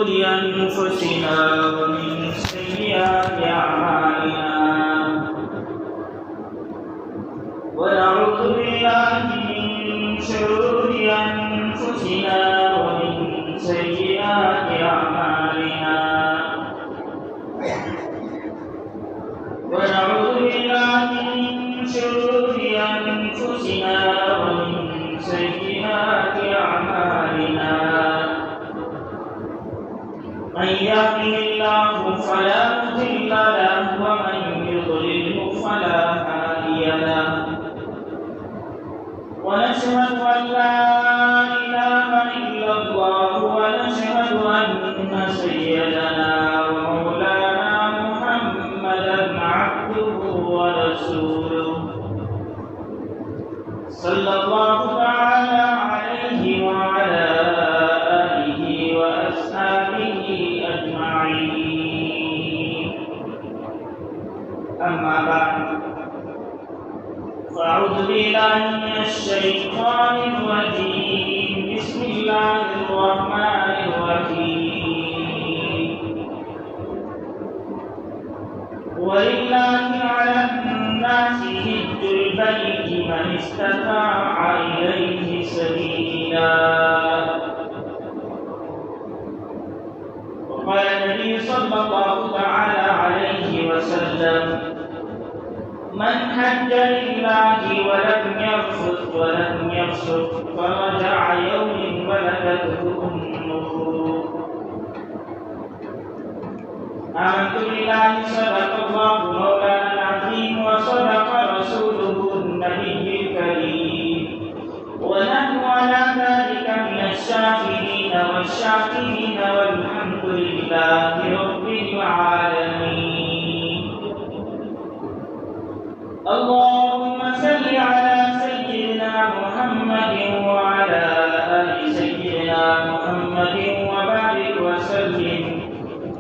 أنفسنا ومن سيئات أعمالنا ونعوذ بالله من شرور أنفسنا ومن سيئات أعمالنا ونعوذ بالله من شرور أنفسنا ومن سيئات أعمالنا من يهده الله فلا مضل له ومن يضلله فلا هادي له ونشهد أن لا إله إلا الله ونشهد أن سيدنا ومولانا محمدا عبده ورسوله صلى الله تعالى عليه وعلى آله وأصحابه أجمعين أما بعد فأعوذ بالله من الشيطان الرجيم بسم الله الرحمن الرحيم ولله على الناس حج البيت من استطاع إليه سبيلا وقال النبي صلى الله تعالى عليه وسلم من حج لله ولم يرفث ولم يفسق فرجع يوم ولدته أمه آمنت بالله صدق الله مولانا العظيم وصدق رسوله النبي الكريم ونحن على ذلك من الشاهدين والشاكرين والحمد لله رب العالمين. اللهم صل على سيدنا محمد وعلى آل سيدنا محمد وبارك وسلم.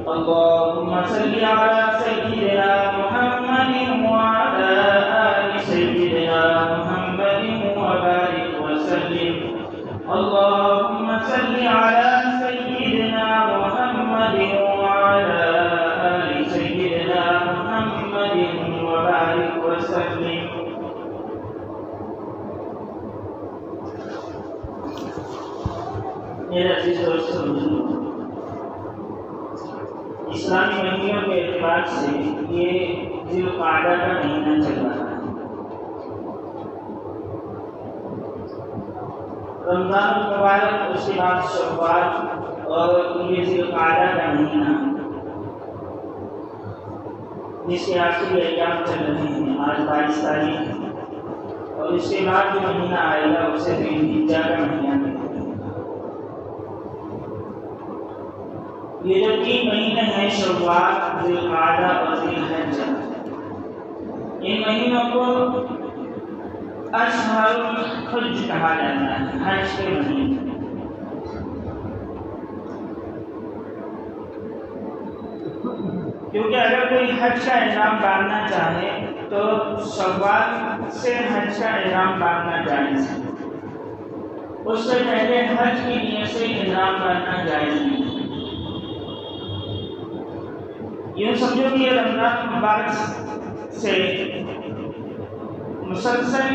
اللهم صل على سيدنا محمد وعلى آل سيدنا محمد وبارك وسلم. اللهم صل على سيدنا محمد وعلى آل سيدنا محمد وبارك وسلم. میرے عزیز دوستو، اسلامی مہینوں کے اعتبار سے یہ ذی القعدہ کا مہینہ چل رہا ہے. رمضان المبارک، اس کے بعد شوال اور یہ ذی القعدہ کا مہینہ جس کے آخری ایام چل رہے ہیں. آج 22 تاریخ ہے اور اس کے بعد جو مہینہ آئے گا اسے ذی الحجہ کا مہینہ کہتے ہیں. یہ جو 3 مہینے ہیں، شوال، ذی القعدہ اور ذی الحجہ، ان مہینوں کو اشہر الحج کہا جاتا ہے، حج کے مہینے. کیونکہ اگر کوئی حج کا احرام باندھنا چاہے تو شوال سے حج کا احرام باندھنا جائز ہے. اس سے پہلے حج کی نیت سے احرام باندھنا جائز نہیں. یہ سمجھو کہ یہ رمضان مبارک سے مسلسل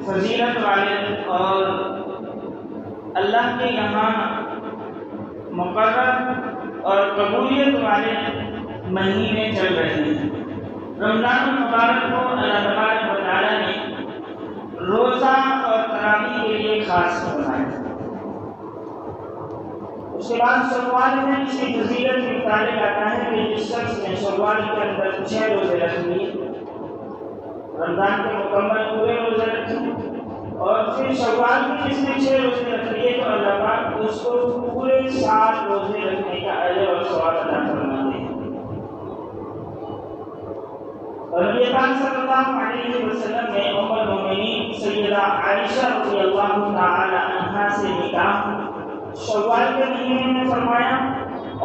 فضیلت والے اور اللہ کے یہاں مقرر اور قبولیت والے مہینے چل رہے ہیں. رمضان المبارک کو اللہ تبارک و تعالیٰ نے روزہ اور تراویح کے لیے خاص بنایا. اس کے بعد شوال میں اس کی فضیلت کے متعلق آتا ہے کہ جس شخص نے شوال کے اندر 6 روزے رکھ لیے، رمضان کے مکمل پورے روزے رکھے اور پھر شوال میں جس نے 6 روزے رکھ لیے تو اللہ پاک اس کو پورے 7 روزے رکھنے کا اجر اور ثواب عطا فرماتے ہیں. اور نبی پاک صلی اللہ علیہ وسلم نے ام المؤمنین سیدہ عائشہ رضی اللہ تعالی عنہا سے نکاح شوال کے مہینے میں فرمایا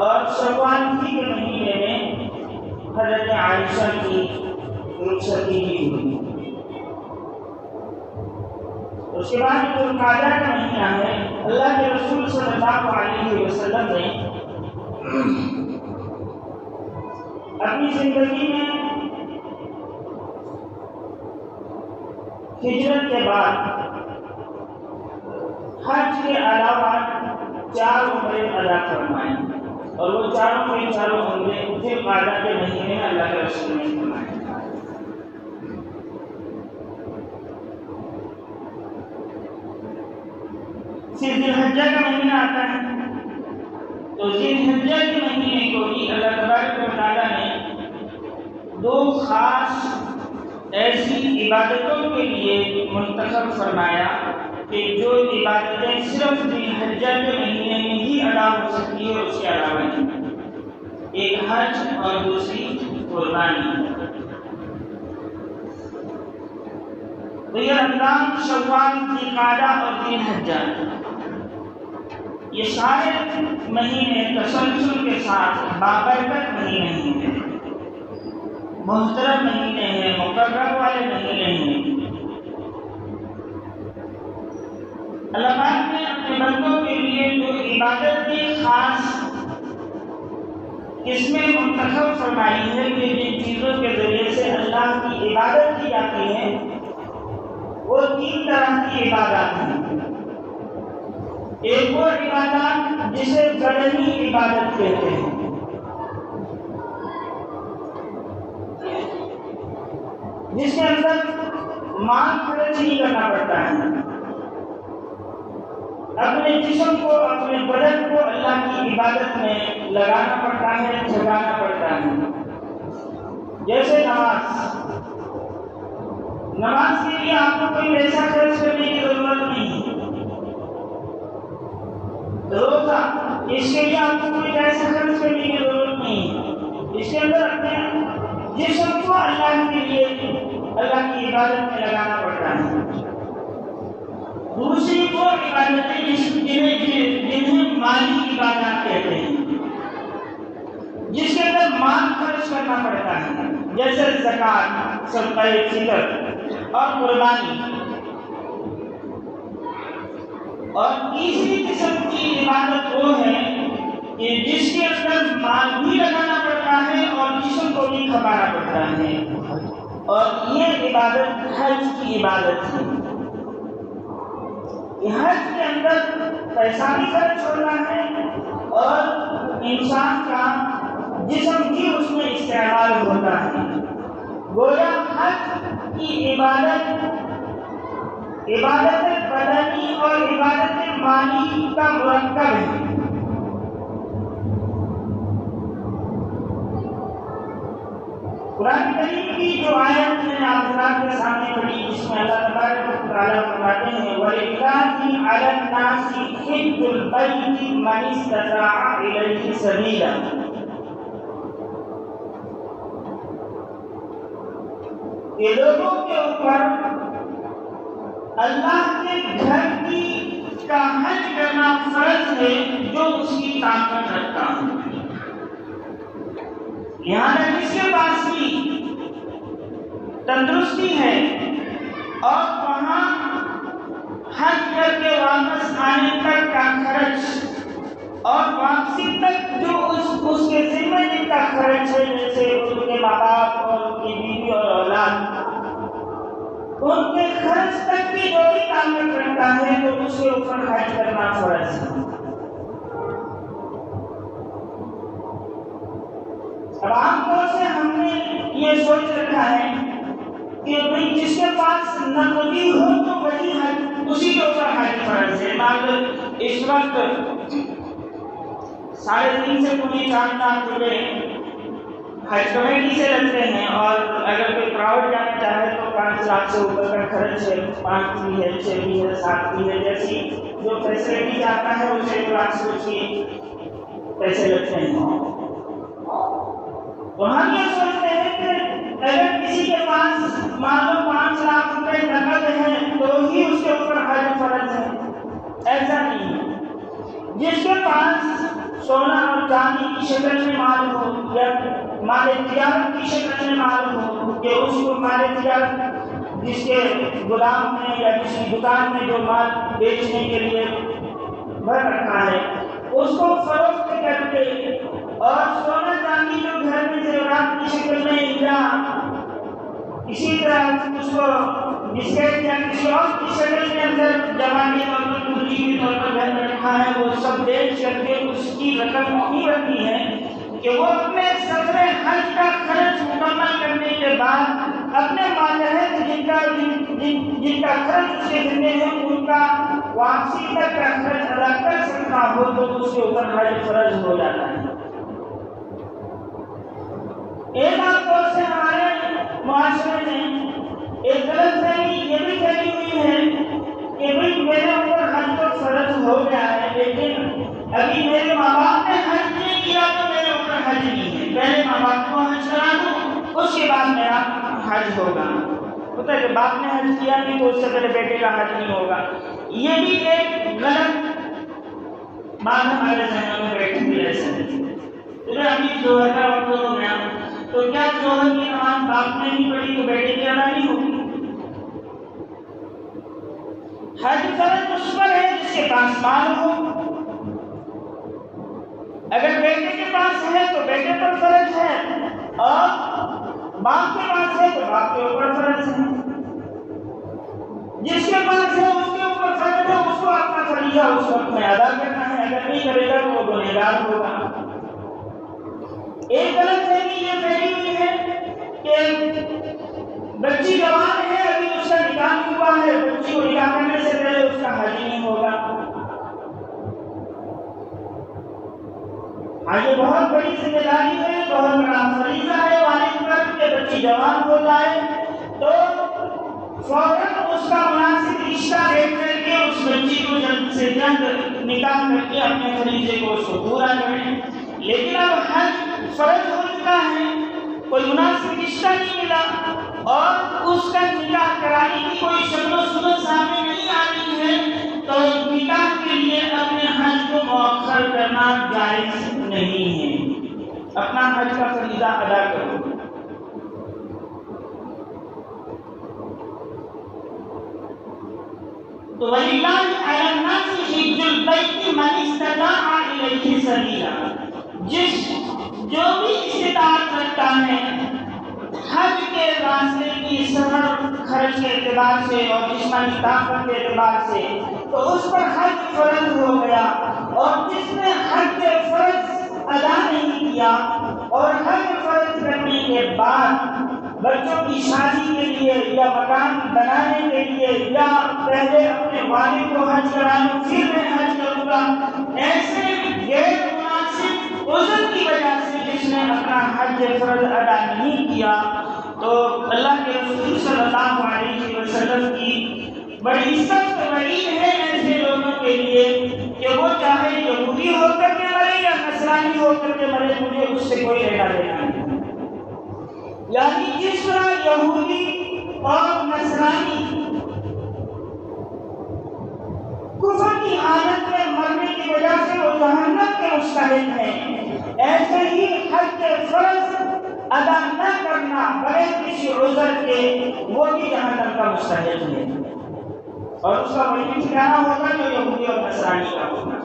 اور شوال کے مہینے میں حضرت عائشہ کی رخصتی بھی ہوئی. اس کے بعد جو القعدہ کا مہینہ ہے، اللہ کے رسول صلی اللہ علیہ وسلم نے اپنی زندگی میں ہجرت کے بعد حج کے علاوہ 4 عمرے ادا فرمائیں، اور وہ چاروں کے چاروں عمرے ذی القعدہ کے مہینے میں اللہ کے رسول نے فرمائے۔ پھر ذی الحجہ کا مہینہ آتا ہے، تو ذی الحجہ کے مہینے کو ہی اللہ تبارک و تعالیٰ نے 2 خاص ایسی عبادتوں کے لیے منتخب فرمایا کہ جو عبادتیں صرف ذی الحجہ کے مہینے میں ہی ادا ہو سکتی ہے، اس کے علاوہ نہیں۔ ایک حج اور دوسری قربانی۔ تو یہ رمضان، شوال، ذی القعدہ اور ذی الحجہ، یہ سارے مہینے تسلسل کے ساتھ بابرکت مہینے ہیں، محترم مہینے ہیں، مقرر والے مہینے ہیں۔ اللہ پاک نے اپنے بندوں کے لیے جو عبادت کی خاص قسمیں منتخب فرمائی ہے کہ جن چیزوں کے ذریعے سے اللہ کی عبادت کی جاتی ہے، وہ 3 طرح کی عبادات ہیں۔ ایک وہ عبادات جسے بدنی عبادت کہتے ہیں، جس کے اندر مال خرچ نہیں کرنا پڑتا ہے، اپنے جسم کو، اپنے بدن کو اللہ کی عبادت میں لگانا پڑتا ہے، جگانا پڑتا ہے۔ جیسے نماز کے لیے آپ کو کوئی پیسہ خرچ کرنے کی ضرورت نہیں ہے۔ روزہ، اس کے لیے آپ کو کوئی پیسہ خرچ کرنے کی ضرورت نہیں ہے۔ اس کے اندر اپنے جسم کو اللہ کے لیے، اللہ کی عبادت میں لگانا پڑتا ہے۔ دوسری وہ عبادتیں جنہیں مالی عبادات کہتے ہیں، جس کے اندر مال خرچ کرنا پڑتا ہے، جیسے زکوٰۃ، صدقہ فطر اور قربانی۔ اور تیسری قسم کی عبادت وہ ہے کہ جس کے اندر مال بھی لگانا پڑتا ہے اور جسم کو بھی کھپانا پڑتا ہے، اور یہ عبادت حج کی عبادت ہے۔ حج کے اندر پیسہ بھی خرچ ہونا ہے اور انسان کا جسم بھی اس میں استعمال ہوتا ہے۔ گویا حج کی عبادت بدنی اور عبادت مالی کا مرکب ہے۔ قرآن کریم کی جو آیت میں نے آپ حضرات کے سامنے پڑھی، جس میں اللہ تبارک و تعالیٰ فرماتے ہیں وَلِلَّهِ عَلَى النَّاسِ حِجُّ الْبَيْتِ مَنِ اسْتَطَاعَ إِلَيْهِ سَبِيلًا، کہ لوگوں کے اوپر اللہ کے گھر کا حج کرنا فرض ہے جو اس کی طاقت رکھتا ہے۔ لہٰذا جس کے پاس بھی تندرستی ہے اور وہاں حج کر کے واپس آنے تک کا خرچ اور واپسی تک جو اس کے ذمہ جن کا خرچ ہے، جیسے ان کے ماں باپ اور ان کی بیوی اور اولاد، ان کے خرچ تک بھی جو بھی طاقت رکھتا ہے تو اس کے اوپر حج کرنا فرض ہے۔ اب عام طور سے ہم نے یہ سوچ رکھا ہے کہ بھئی جس کے پاس نقدی ہو تو وہی حج، اسی کے اوپر حج فرض ہے۔ مگر اس وقت 3.5 سے 4 لاکھ روپے حج کمیٹی سے لگتے ہیں، اور اگر کوئی کراؤڈ جانا چاہے تو 5 لاکھ سے اوپر کا خرچ ہے، 5 بھی ہے، 6 بھی ہے، 7 بھی ہے، جیسی جو فیسلٹی جاتا ہے اسے 1 لاکھ سے اس کی پیسے لگتے ہیں۔ تو ہم یہ سوچتے ہیں کہ اگر کسی کے پاس مانو 5 لاکھ روپے نقد ہے تو ہی اس کے اوپر حج فرض ہے، ایسا نہیں ہے۔ جس کے پاس سونا اور چاندی کی شکل میں مال ہو یا مال تجارت کی شکل میں مال ہو، کہ اس کو مال تجارت جس کے گودام میں یا جس کی دکان میں جو مال بیچنے کے لیے بھر رکھا ہے اس کو فروخت کر کے، اور سونا چاندی جو گھر میں زیورات کی شکل اسی طرح اس کو بسکٹ یا کسی اور کی شکل کے اندر جماعتی طور پر پوری کے طور پر گھر میں رکھا ہے، وہ سب بیچ کر کے اس کی رقم اتنی بنتی ہے کہ وہ اپنے سفر حج کا خرچ مکمل کرنے کے بعد اپنے ماتحت جن کا خرچ اس کے ذمہ ہے ان کا واپسی تک کا خرچ ادا کر سکتا ہو تو اس کے اوپر حج فرض ہو جاتا ہے۔ ایک عام طور سے ہمارے معاشرے میں ایک غلط فہمی یہ بھی پھیلی ہوئی ہے کہ بھائی میرے اوپر حج تو فرض ہو گیا ہے، لیکن ابھی میرے ماں باپ نے حج نہیں کیا تو میرے اوپر حج نہیں ہے، پہلے ماں باپ کو حج کرا دوں اس کے بعد میرا حج ہوگا۔ ہوتا ہے کہ باپ نے حج کیا نہیں تو اس سے پہلے بیٹے کا حج نہیں ہوگا۔ یہ بھی ایک غلط بات ہمارے ذہنوں میں بیٹھی ہوئی ہے۔ ابھی ظہر کا وقت ہو گیا تو کیا ظہر کی نماز باپ نے نہیں پڑھی تو بیٹے کی ادا نہیں ہوگی؟ حج فرض اس پر ہے جس کے پاس مال ہو، اگر بیٹے کے پاس ہے تو بیٹے پر فرض ہے اور باپ کے پاس ہے تو باپ کے اوپر فرض ہے۔ جس کے پاس ہے اس کے اوپر فرض ہے، اس کو اپنا فریضہ اس وقت میں ادا کرنا ہے، اگر نہیں کرے گا تو وہ گنہگار ہوگا۔ ایک غلط فہمی یہ پھیلی ہوئی ہے کہ بچی جوان ہے، ابھی اس کا نکاح نہیں ہوا ہے، بچی کو نکاح کرنے سے پہلے اس کا حج نہیں ہوگا۔ یہ بہت بڑی ذمہ داری ہے، بہت بڑا فریضہ ہے والد پر کہ بچی جوان ہو جائے تو فوراً اس کا مناسب رشتہ دیکھ کر کے اس بچی کو جلد سے جلد نکاح کر کے اپنے فریضے کو اس کو پورا کریں۔ لیکن اب حج فرض ہو چکا ہے، کوئی مناسب رشتہ نہیں ملا اور اس کا نکاح کرانے کی کوئی شکل و صورت سامنے نہیں آ رہی ہے تو نکاح کے لیے اپنے حج کو مؤخر کرنا جائز نہیں ہے۔ اپنا حج کا فریضہ ادا کرو۔ تو وَلِلَّهِ عَلَى النَّاسِ حِجُّ الْبَيْتِ مَنِ اسْتَطَاعَ إِلَيْهِ سَبِيلًا، جو بھی استطاعت رکھتا ہے حج کے راستے کی سفر خرچ کے اعتبار سے اور جسمانی طاقت کے اعتبار سے تو اس پر حج فرض ہو گیا، اور جس نے حج فرض ادا نہیں کیا اور حج فرض کرنے کے بعد بچوں کی شادی کے لیے یا مکان بنانے کے لیے یا پہلے اپنے والد کو حج کرانے پھر میں حج کروں گا، ایسے غیر مناسب عذر کی وجہ سے جس نے اپنا حج فرض ادا نہیں کیا تو اللہ کے رسول صلی اللہ علیہ وسلم کی بڑی سخت وعید ہے ایسے لوگوں کے لیے کہ وہ چاہے یہودی ہو کر کے مرے یا نصرانی ہو کر کے مرے، مجھے اس سے کوئی لینا دینا نہیں۔ یعنی جس طرح یہودی اور نصرانی کفر کی حالت میں مرنے کی وجہ سے وہ جہنم کے مستحق ہیں، ایسے ہی حج کے فرض ادا نہ کرنا بغیر کسی عذر کے وہ بھی جہنم کا مستحق ہے، اور اس کا وہی ٹھکانہ ہوگا جو یہودی اور نصرانی کا ہوگا۔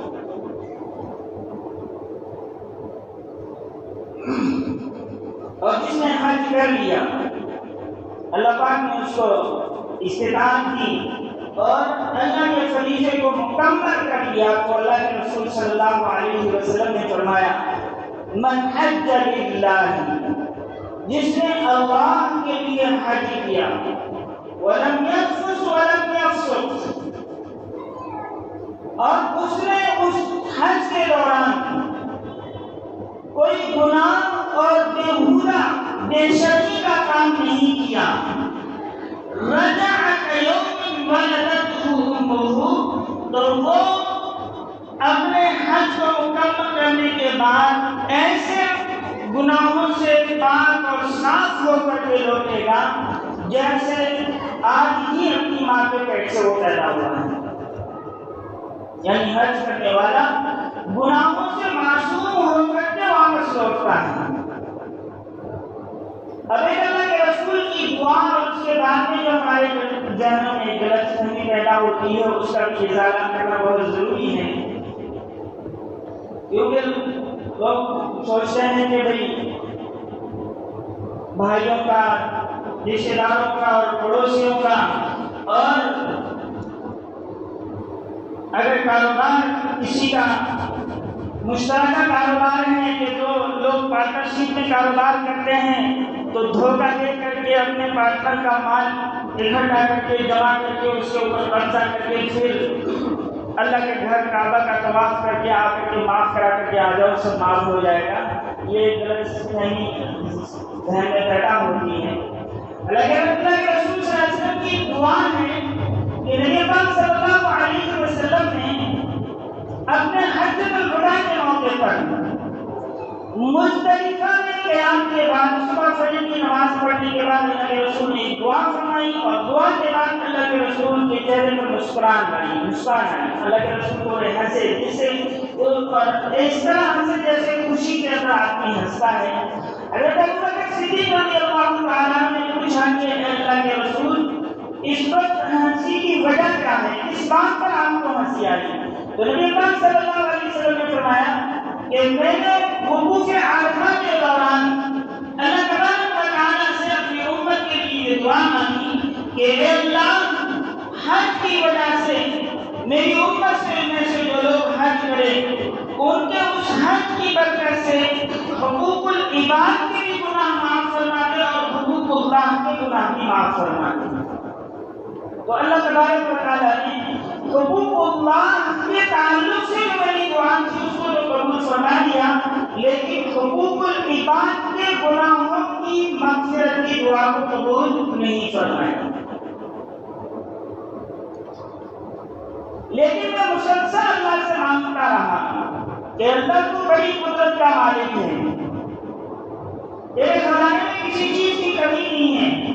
اور جس نے حج کر لیا اللہ پاک نے اس کو استطاعت دی اور اللہ کے فریضے کو مکمل کر لیا تو اللہ کے رسول صلی اللہ علیہ وسلم نے فرمایا من حج للہ، جس نے اللہ کے لیے حج کیا ولم یرفث ولم یفسق، اور اس نے اس حج کے دوران کوئی گناہ اور بیہودہ بے شرعی کا کام نہیں کیا، رجع کیوم ولدتہ امہ، تو وہ اپنے حج کو مکمل کرنے کے بعد ایسے گناہوں سے پاک اور صاف ہو کر کے لوٹے گا جیسے آج ہی اپنی ماں کے پیٹ سے وہ پیدا ہوا ہے۔ یعنی حج کرنے والا گناہوں سے معصوم ہو کر کے واپس لوٹتا ہے۔ اب ایک اللہ کے رسول کی دعا اور اس کے بعد میں جو ہمارے ذہنوں میں غلط فہمی پیدا ہوتی ہے اس کا بھی ازالہ کرنا بہت ضروری ہے، کیونکہ لوگ سوچتے ہیں کہ بھائی بھائیوں کا رشتے داروں کا اور پڑوسیوں کا، اور اگر کاروبار کسی کا مشترکہ کاروبار ہے کہ جو لوگ پارٹنرشپ میں کاروبار کرتے ہیں تو دھوکہ دے کر کے اپنے پارٹنر کا مال اکٹھا کر کے جمع کر کے اس کے اوپر قبضہ کر کے پھر اللہ کے گھر کعبہ کا طواف کر کے آ کر کے معاف کرا کر کے آ جاؤ، سب معاف ہو جائے گا، یہ غلط فہمی ذہن میں پیدا ہوتی ہے۔ اللہ کے رسول صلی اللہ علیہ وسلم کی دعا ہے کہ نبی پاک صلی اللہ علیہ وسلم نے اپنے حجۃ الوداع کے موقع پر مزدلفہ میں قیام کے بعد صبح فجر کی نماز پڑھنے کے بعد اللہ کے رسول نے دعا فرمائی، اور دعا کے بعد اللہ کے رسول کے چہرے پر مسکراہٹ آئی۔ اللہ کے رسول کو ہنسے، جس سے اس طرح ہنسے جیسے خوشی کے اندر آدمی ہنستا ہے۔ حضرت ابوبکر صدیق رضی اللہ تعالیٰ عنہ نے پوچھا کہ اللہ کے رسول اس وقت ہنسی کی وجہ کیا ہے، اس بات پر آپ کو ہنسی آئی؟ تو نبی پاک صلی اللہ علیہ وسلم نے فرمایا کہ میں نے وقوف عرفہ کے دوران اللہ تبارک و تعالیٰ سے اپنی امت کے لیے دعا مانگی کہ اے اللہ، حج کی وجہ سے میری امت میں سے جو لوگ حج کریں ان کے اس حج کی برکت سے حقوق العباد کے بھی گناہ معاف فرما دے اور حقوق اللہ کے گناہ بھی معاف فرما دے۔ تو اللہ تبارک و تعالیٰ نے حقوق اللہ کے تعلق سے جو میری دعا تھی اس کو تو قبول فرما دیا، لیکن حقوق العباد کے گناہوں کی مغفرت کی دعا کو قبول نہیں فرمایا۔ لیکن میں مسلسل اللہ سے مانگتا رہا کہ اللہ تو بڑی قدرت کا مالک ہے، تیرے خزانے میں کسی چیز کی کمی نہیں ہے،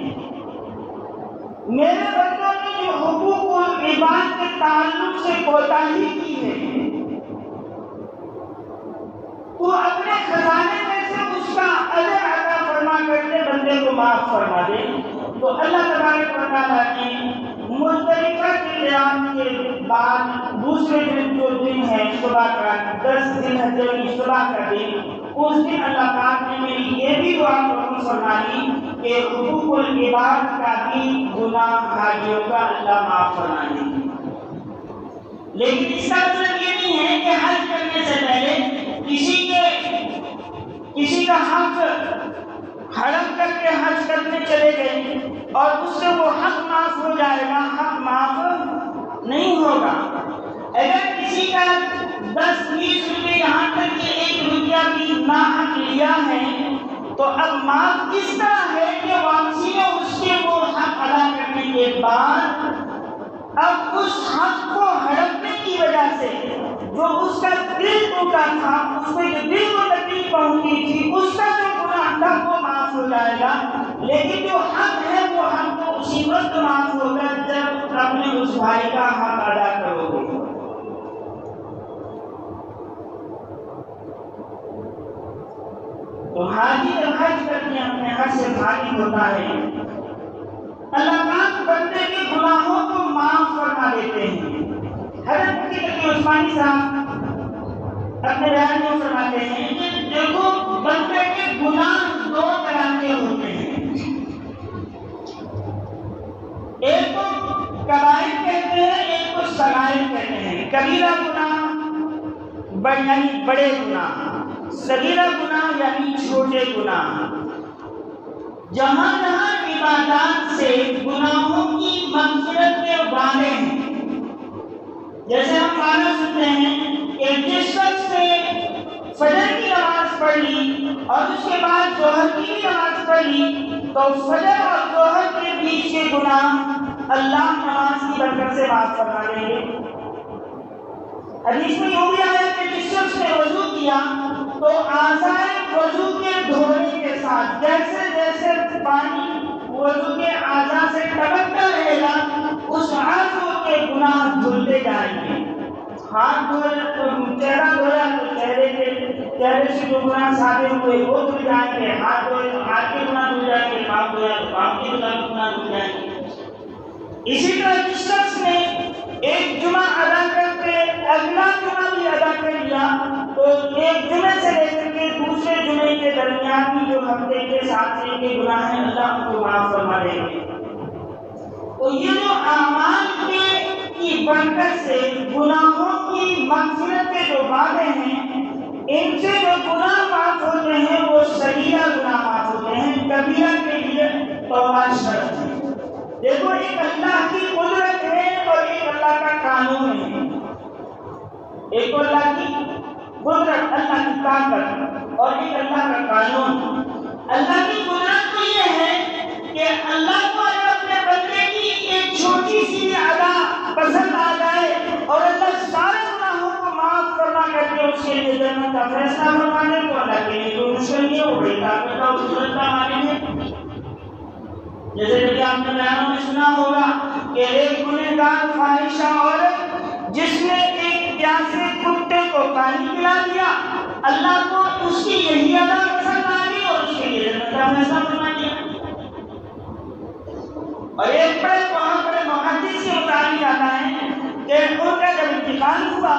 میرے بندوں نے جو حقوق العباد کے تعلق سے کوتاہی کی ہے تو اپنے خزانے میں سے اس کا اجر عطا فرما کر کے بندے کو معاف فرما دے۔ تو اللہ تبارک و تعالیٰ نے مزدلفہ کے قیام کے بعد دوسرے دن جو دن ہے صبح کا 10 ذی الحجہ کی صبح کا دن، اس دن اللہ پاک نے میری یہ بھی دعا قبول فرما لی کہ حقوق العباد کا بھی گناہ حاجیوں کا اللہ معاف فرما دے۔ لیکن اس کا مطلب یہ نہیں ہے کہ حج کرنے سے پہلے کسی کا حق حرم کر کے حج کرنے چلے گئے اور اس سے وہ حق معاف ہو جائے گا، حق معاف نہیں ہوگا۔ اگر کسی کا 10-20 روپے یہاں تک کہ 1 روپیہ بھی ناحق لیا ہے تو اب معاف اس طرح ہے کہ واپسی میں اس کے وہ حق ادا کرنے کے بعد اب اس حق کو ہڑپنے کی وجہ سے جو اس کا دل ٹوٹا تھا، اس میں جو دل کو تکلیف پہنچی تھی، اس کا جو گناہ تھا وہ معاف ہو جائے گا، لیکن جو حق ہے وہ حق تو اسی وقت معاف ہوگا جب اپنے اس بھائی کا حق ادا کرو گے۔ تو حاجی جب حج کر کے اپنے حج سے فارغ ہوتا ہے، اللہ پاک بندے کے گناہوں کو معاف فرما دیتے ہیں۔ حضرت مفتی تقی عثمانی صاحب اپنے بیان میں فرماتے ہیں کہ دیکھو بندے کے گناہ 2 طرح کے ہوتے ہیں، ایک کو کبائر کہتے ہیں، ایک کو صغائر کہتے ہیں۔ کبیرہ گناہ یعنی بڑے گناہ، صغیرہ گناہ یعنی چھوٹے گناہ۔ جہاں جہاں عبادات سے گناہوں کی مغفرت کے وعدے ہیں، جیسے ہم وعدہ سنتے ہیں کہ جس شخص نے فجر کی نماز پڑھ لی اور اس کے بعد ظہر کی بھی نماز پڑھ لی تو فجر اور ظہر کے بیچ کے گناہ اللہ نماز کی برکت سے معاف فرما دیں گے۔ حدیث میں یہ بھی آیا کہ جس شخص نے وضو کیا تو اعضاء وضو کے دھونے کے ساتھ جیسے جیسے پانی وضو کے اعضاء سے ٹپکتا رہے گا اس عضو کے گناہ دھلتے جائیں گے۔ ہاتھ دھویا تو چہرہ دھویا تو چہرے سے جو گناہ سادے ہوئے وہ دھل جائیں گے، ہاتھ دھوئے تو ہاتھ کے گناہ دھل جائیں گے، پاؤں دھویا تو پاؤں کے گناہ دھل جائیں گے۔ اسی طرح جس شخص نے ایک جمعہ ادا کر کے اگلا جمعہ بھی ادا کر لیا تو ایک جمعے سے لے کر کے دوسرے جمعے کے درمیان بھی جو ہفتے کے 7 دن کے گناہ ہیں اللہ ان کو معاف فرما دے تو یہ جو اعمال کی برکت سے گناہوں کی مغفرت کے جو وعدے ہیں، ان سے جو گناہ معاف ہوتے ہیں وہ صغیرہ گناہ معاف ہوتے ہیں، کبیرہ کے لیے توبہ شرط ہے۔ دیکھو، ایک اللہ کی قدرت ہے اور ایک اللہ کا قانون ہے۔ ایک اللہ کی قدرت، اللہ کی طاقت، اور ایک اللہ کا قانون۔ اللہ کی قدرت تو یہ ہے کہ اللہ کو اگر اپنے بندے کی ایک چھوٹی سی ادا پسند آ جائے اور اللہ سارے گناہوں کو معاف کرنا کر کے اس کے لیے جنت کا فیصلہ فرما دے تو اللہ کے لیے کوئی مشکل نہیں ہے، وہ بڑی طاقت اور قدرت کا مالک ہے۔ جیسے کہ آپ نے بیانوں میں سنا ہوگا کہ ایک گنہگار فاحشہ عورت جس نے ایک پیاسے کتے کو پانی پلا دیا، اللہ کو اس کی یہی ادا پسند آ گئی اور اس کے لیے جنت کا فیصلہ فرما دیا۔ اور ایک بڑے وہاں بڑے محدث کے مطابق آتا ہے کہ ان کا جب انتقال ہوا،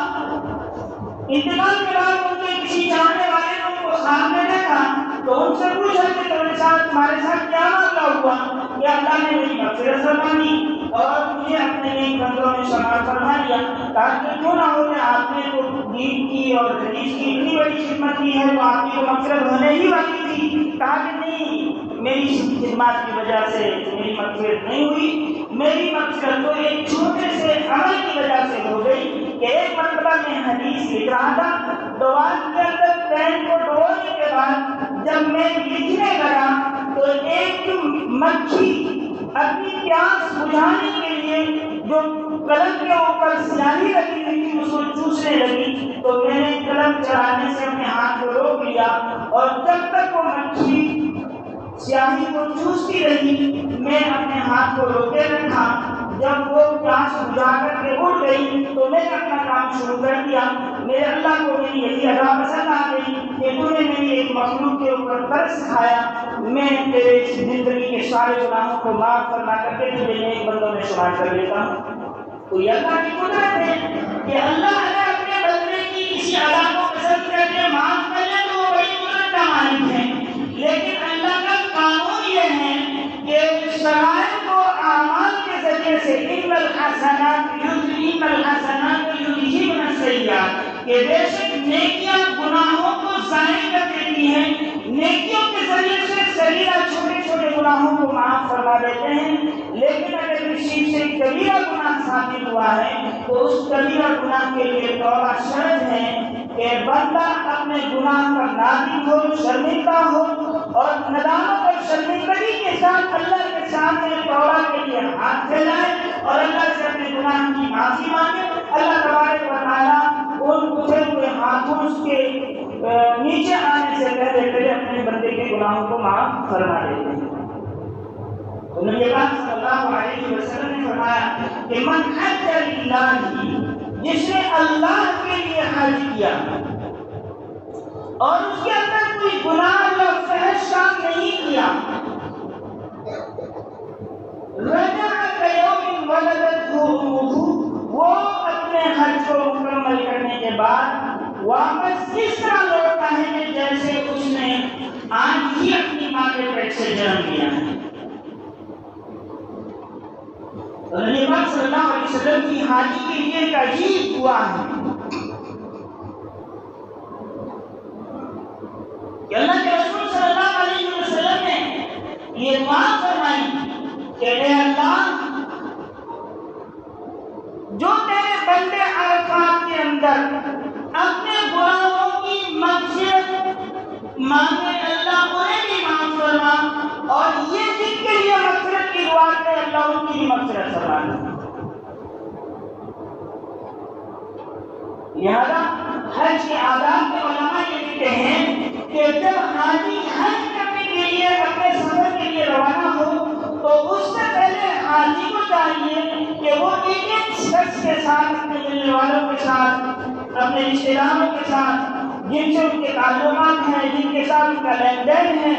انتقال کے بعد ان کے کسی جاننے والے نے ان کو خواب میں دیکھا تو ان سے پوچھا کہ تمہارے ساتھ کیا معاملہ ہوا کہ اللہ نے میری مغفرت فرما دی اور مجھے اپنے نیک بندوں میں شمار فرما دیا، تاکہ کیوں نہ ہو کہ آپ نے تو دین کی اور حدیث کی اتنی بڑی خدمت کی ہے تو آپ کی تو مغفرت ہونے ہی والی تھی، کہا کہ نہیں، میری خدمات کی وجہ سے میری مغفرت نہیں ہوئی، میری مغفرت تو ایک چھوٹے سے عمل کی وجہ سے ہو گئی کہ ایک مرتبہ میں حدیث لکھ رہا تھا، دوات کے اندر پین کو ڈوبونے کے بعد جب میں لکھنے لگا تو ایک مکھی اپنی پیاس بجھانے کے لیے جو قلم کے اوپر سیاہی لگی ہوئی تھی اس کو چوسنے لگی، تو میں نے قلم چلانے سے اپنے ہاتھ کو روک لیا اور جب تک وہ مکھی سیاہی کو چوستی رہی میں اپنے ہاتھ کو روکے رکھا۔ جب وہ پیاس بجھا کر کے اٹھ گئی تو میں نے اپنا کام شروع کر دیا۔ میرے اللہ کو میری یہی ادا پسند آ گئی کہ تو نے میری ایک مخلوق کے اوپر ترس کھایا، میں تیرے زندگی کے سارے گناہوں کو معاف فرما کر کے تجھے نیک بندوں میں شمار کر لیتا ہوں۔ تو یہ اللہ کی قدرت ہے کہ اللہ اگر اپنے بندے کی کسی ادا کو پسند کر کے معاف کر لے تو وہ بڑی قدرت کا مالک ہے، لیکن اللہ کا قانون یہ ہے کہ شرائع کو اعمال کے ذریعے سے ان الحسنات یذہبن السیئات کہ بے شک نیکیاں گناہوں کو ضائع کر دیتی ہیں، نیکیوں کے ذریعے سے صغیرہ چھوٹے چھوٹے گناہوں کو معاف فرما دیتے ہیں، لیکن اگر کسی سے کبیرہ گناہ ثابت ہوا ہے تو اس کبیرہ گناہ کے لیے توبہ شرط ہے کہ بندہ اپنے گناہ پر نادم ہو، شرمندہ ہو اور ندامت اور شرمندگی کے ساتھ اللہ کے سامنے توبہ کے لیے ہاتھ پھیلائے اور اللہ سے اپنے گناہ کی معافی مانگے۔ اللہ تبارک و تعالیٰ ان اٹھے ہوئے ہاتھوں اس کے نیچے آنے سے پہلے اپنے بندے کے گناہوں کو معاف فرما دیتے ہیں۔ تو نبی پاک صلی اللہ علیہ وسلم نے فرمایا کہ من حج للہ، جس نے اللہ کے لیے حج کیا اور اس کے اندر کوئی گناہ یا فحش کام نہیں کیا، رجع کیوم ولدتہ امہ، وہ اپنے حج کو مکمل کرنے کے بعد واپس اس طرح لوٹتا ہے کہ جیسے اس نے آج ہی اپنی ماں کے پیٹ سے جنم لیا ہے۔ نبی پاک صلی اللہ علیہ وسلم کی حاجی کے لیے ایک عجیب دعا ہے کہ اللہ کے رسول صلی اللہ علیہ وسلم نے یہ دعا فرمائی کہ اے اللہ، جو تیرے بندے عرفات کے اندر اپنے گناہوں کی مغفرت مانگے اللہ انہیں بھی معاف فرما، اور یہ جن کے لیے مغفرت کی دعا کرے اللہ ان کی بھی مغفرت فرما۔ لہذا حج کے آداب کے علماء یہ کہتے ہیں کہ جب حاجی حج کرنے کے لیے اپنے سفر کے لیے روانہ ہو تو اس سے پہلے حاجی کو چاہیے کہ وہ ایک ایک شخص کے ساتھ، اپنے ملنے والوں کے ساتھ، اپنے رشتے داروں کے ساتھ جن سے ان کے تعلقات ہیں، جن کے ساتھ ان کا لین دین ہے،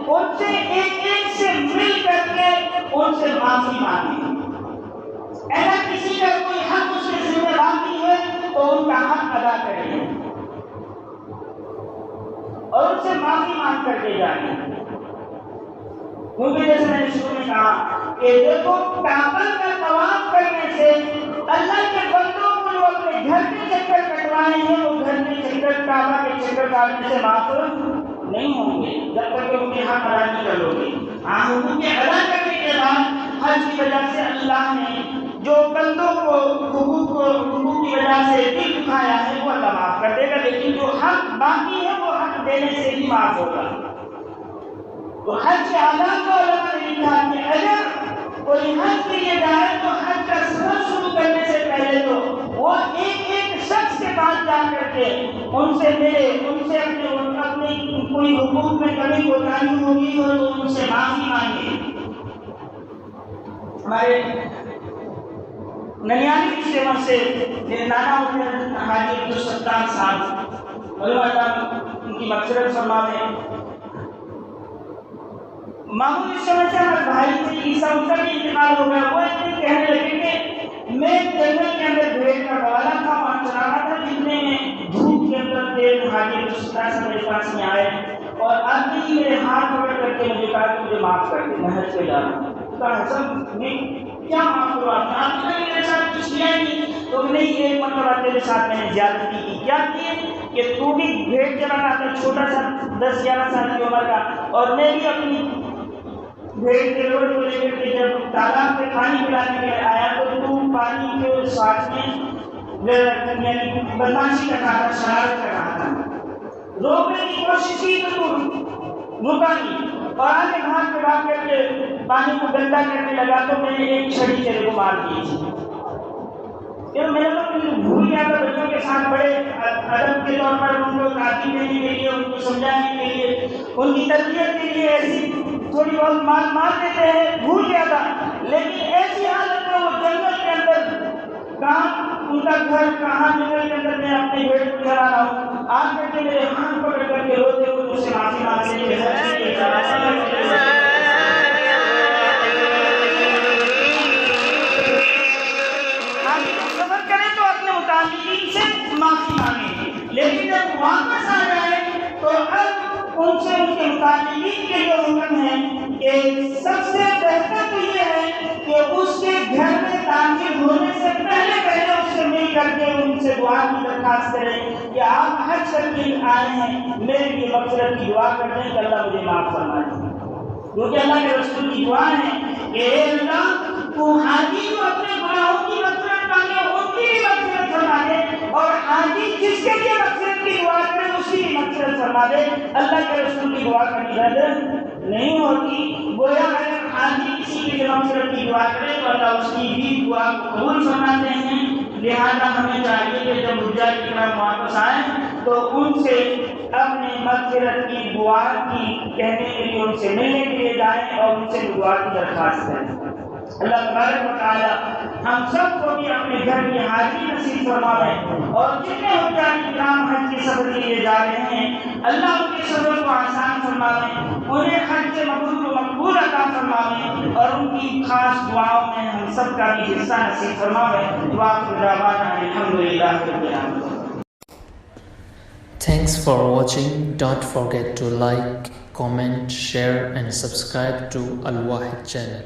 ان سے ایک ایک سے مل کر کے ان سے معافی مانگے۔ اگر کسی کا کوئی حق اس کے ذمہ باقی ہے تو ان کا حق ادا کریں اور ان سے معافی مانگ کر کے جائیں، کیونکہ جیسے میں نے شروع میں کہا کہ دیکھو کعبہ کا طواف کرنے سے اللہ کے بندوں کو جو اپنے گھر کے چکر کٹوائے ہیں وہ گھر کے چکر کعبہ کے چکر کاٹنے سے معاف نہیں ہوں گے جب تک کہ ان کے حق ادا نہیں کرو گے. حقوق ادا کرنے کے بعد حج کی وجہ سے اللہ نے جو بندوں کو حقوق کی وجہ سے دل دکھایا ہے وہ اللہ معاف کر دے گا، لیکن جو حق باقی ہے وہ حق دینے سے ہی معاف ہوگا. تو حج کے آداب کو علماء نے لکھا کہ اگر کوئی حج کے لیے جائے تو حج کا سفر شروع کرنے سے پہلے تو وہ ایک ایک شخص کے پاس جا کر کے ان سے ملے، ان سے اپنے کوئی حقوق میں کمی کوتاہی ہوگی ہو تو ان سے معافی مانگے. ہمارے ننیالی کی سیوا سے میرے نانا ہوتے ہیں حاجی عبدالستار صاحب ان کی مغفرت فرمائے. معمولی سمجھ سے ہمارے بھائی سے عیسیٰ ان کا بھی انتقال ہو گیا. وہ ایک دن کہنے لگے کہ میں جنگل کے اندر بھیڑ کا بوالا تھا، وہاں چلا رہا تھا، جتنے میں دھوپ کے اندر تیز حاجی عبدالستار صاحب میرے پاس میں آئے اور آتے ہی میرے ہاتھ پکڑ کر کے مجھے کہا کہ مجھے معاف کر دے، میں حج پہ جا رہا ہوں. حسن میں کیا معاف کرو آپ نے میرے ساتھ کچھ کیا نہیں. تو نہیں ایک مرتبہ تیرے ساتھ میں نے زیادتی کی. کیا کی کہ تو بھی بھیڑ چلا رہا تھا چھوٹا سا 10-11 سال کی عمر کا، اور میں بھی اپنی بھیڑ کے روڈ کو لے کر کے جب تالاب پہ پانی پلانے کے لیے آیا تو پانی کے ساتھ میں یعنی بدماشی کر رہا تھا، شرارت کر رہا تھا. روکنے کی کوشش کی تو رکا نہیں اور آگے بھاگ کر کے پانی کو گندا کرنے لگا تو میں نے ایک چھڑی چہرے کو مار دی تھی. میں تو بھول گیا تھا بچوں کے ساتھ بڑے ادب کے طور پر ان کو تعلیم دینے کے لیے، ان کو سمجھانے کے لیے، ان کی تربیت کے لیے ایسی تھوڑی بہت مار دیتے ہیں. بھول گیا تھا، لیکن ایسی حالت میں وہ جنگل کے اندر کہاں ان کا گھر کہاں جنگل کے اندر میں اپنے بھیڑ کو چلا رہا ہوں، آج کر کے میرے ہاتھ پکڑ کر کے روتے ہوئے مجھ سے معافی مانگنے کے سفر کریں تو اپنے متعلقین سے معافی مانگیں، لیکن جب واپس آ جائے تو اب ان سے ان کے متعلقین کے لیے حکم ہے کہ سب سے بہتر تو یہ ہے کہ اس کے گھر میں داخل ہونے سے پہلے اس سے مل کر کے ان سے دعا کی درخواست کریں کہ آپ حج کر کے آئے ہیں، میرے لیے مغفرت کی دعا کر دیں کہ اللہ مجھے معاف فرمائے. کیونکہ اللہ کے رسول کی دعا ہے کہ اے اللہ تو حاجی جو اپنے گناہوں کی مغفرت مانگے ان کی بھی مغفرت فرما دے، اور حاجی جس کے لیے مغفرت کی دعا کرے اس کی بھی مغفرت فرما دے. اللہ کے رسول کی دعا کرنی رد نہیں ہوتی. گویا اگر حاجی کسی کے لیے مغفرت کی دعا کرے تو اللہ اس کی بھی دعا کو قبول فرماتے ہیں. لہذا ہمیں چاہیے کہ جب حجاج کرام واپس آئیں تو ان سے اپنے مغفرت کی دعا کی کہنے کے لیے ان سے ملنے کے لیے جائیں اور ان سے دعا کی درخواست کریں. اللہ تبارک و تعالی ہم سب کو بھی اپنے گھر کی حاضری نصیب فرمائے، اور جتنے حجاج کرام حج کے سفر کے لیے جا رہے ہیں اللہ ان کے سفر کو آسان فرمائے، انہیں حج مبرور و مقبول عطا فرمائے، اور ان کی خاص دعاؤں میں ہم سب کا بھی حصہ نصیب فرمائے. وآخر دعوانا الحمدللہ رب العالمین. Thanks for watching. Don't forget to like, comment, share and subscribe to Al Wahid channel.